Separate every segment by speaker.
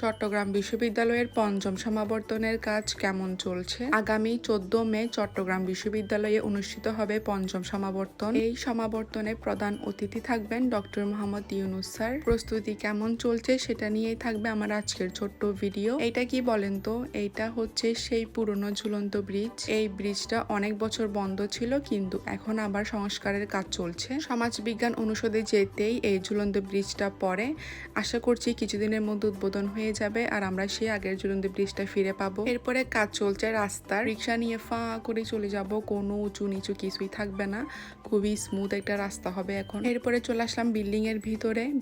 Speaker 1: চট্টগ্রাম বিশ্ববিদ্যালয়ের পঞ্চম সমাবর্তনের কাজ কেমন চলছে? আগামী 14 মে চট্টগ্রাম বিশ্ববিদ্যালয়ে অনুষ্ঠিত হবে পঞ্চম সমাবর্তন। এই সমাবর্তনে প্রধান অতিথি থাকবেন ডক্টর মোহাম্মদ ইউনূস স্যার। প্রস্তুতি কেমন চলছে সেটা নিয়েই থাকবে আমার আজকের ছোট্ট ভিডিও। এইটা কি বলেন তো? এইটা হচ্ছে সেই পুরনো ঝুলন্ত ব্রিজ। এই ব্রিজটা অনেক বছর বন্ধ ছিল, কিন্তু এখন আবার সংস্কারের কাজ চলছে। সমাজ বিজ্ঞান অনুষদে যেতেই এই ঝুলন্ত ব্রিজটা পড়ে। আশা করছি কিছুদিনের মধ্যে উদ্বোধন হয়ে যাবে আর আমরা সেই আগের ঝুলন্ত ব্রিজটা ফিরে পাবো। এরপরে কাজ চলছে রাস্তার। রিক্সা নিয়ে ফা করে চলে যাব, কোনো উঁচু নিচু কিছুই থাকবে না, খুবই স্মুথ একটা রাস্তা হবে এখন। এরপরে চলে আসলাম বিল্ডিং এর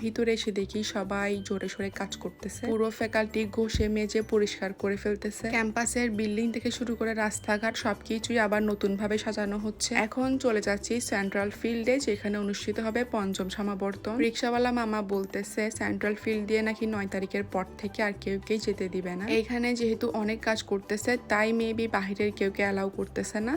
Speaker 1: ভিতরে এসে দেখি সবাই জোরে সোরে কাজ করতেছে। পুরো ফ্যাকাল্টি ঘষে মেজে পরিষ্কার করে ফেলতেছে। ক্যাম্পাসের বিল্ডিং থেকে শুরু করে রাস্তাঘাট সবকিছুই আবার নতুন ভাবে সাজানো হচ্ছে। এখন চলে যাচ্ছি সেন্ট্রাল ফিল্ডে, যেখানে অনুষ্ঠিত হবে পঞ্চম সমাবর্তন। রিক্সাওয়ালা মামা বলতেছে সেন্ট্রাল ফিল্ড দিয়ে নাকি 9 তারিখের পর থেকে আর কেউ যেতে দিবে না। এইখানে যেহেতু অনেক কাজ করতেছে তাই মেবি বাহিরের কেউকে অ্যালাউ করতেছে না।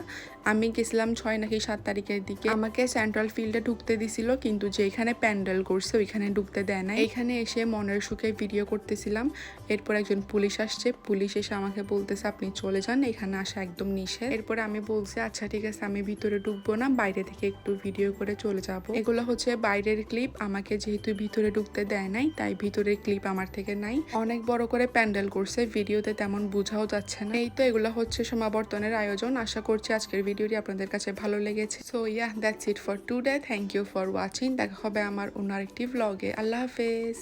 Speaker 1: আমি গেছিলাম 6 নাকি 7 তারিখের দিকে। আমাকে সেন্ট্রাল ফিল্ডে ঢুকতে দিছিল, কিন্তু যেখানে প্যান্ডেল করছে ওইখানে ঢুকতে দেয় না। এখানে এসে মনের সুখে ভিডিও করতেছিলাম। এরপর একজন পুলিশ আসছে, পুলিশ এসে আমাকে বলতেছে আপনি চলে যান, এখানে আসা একদম নিষেধ। এরপরে আমি বলছি আচ্ছা ঠিক আছে, আমি ভিতরে ঢুকবো না, বাইরে থেকে একটু ভিডিও করে চলে যাব। এগুলো হচ্ছে বাইরের ক্লিপ। আমাকে যেহেতু ভিতরে ঢুকতে দেয় নাই তাই ভিতরের ক্লিপ আমার থেকে নাই। অনেক বড় করে প্যান্ডেল করছে, ভিডিওতে তেমন বোঝাও যাচ্ছে না। এই তো এগুলো হচ্ছে সমাবর্তনের আয়োজন। আশা করছি আজকের ভিডিওটি আপনাদের কাছে ভালো লেগেছে। So yeah, that's it for today. Thank you for watching. দেখা হবে আমার অন্য আরেকটি ভ্লগে। আল্লাহ হাফেজ।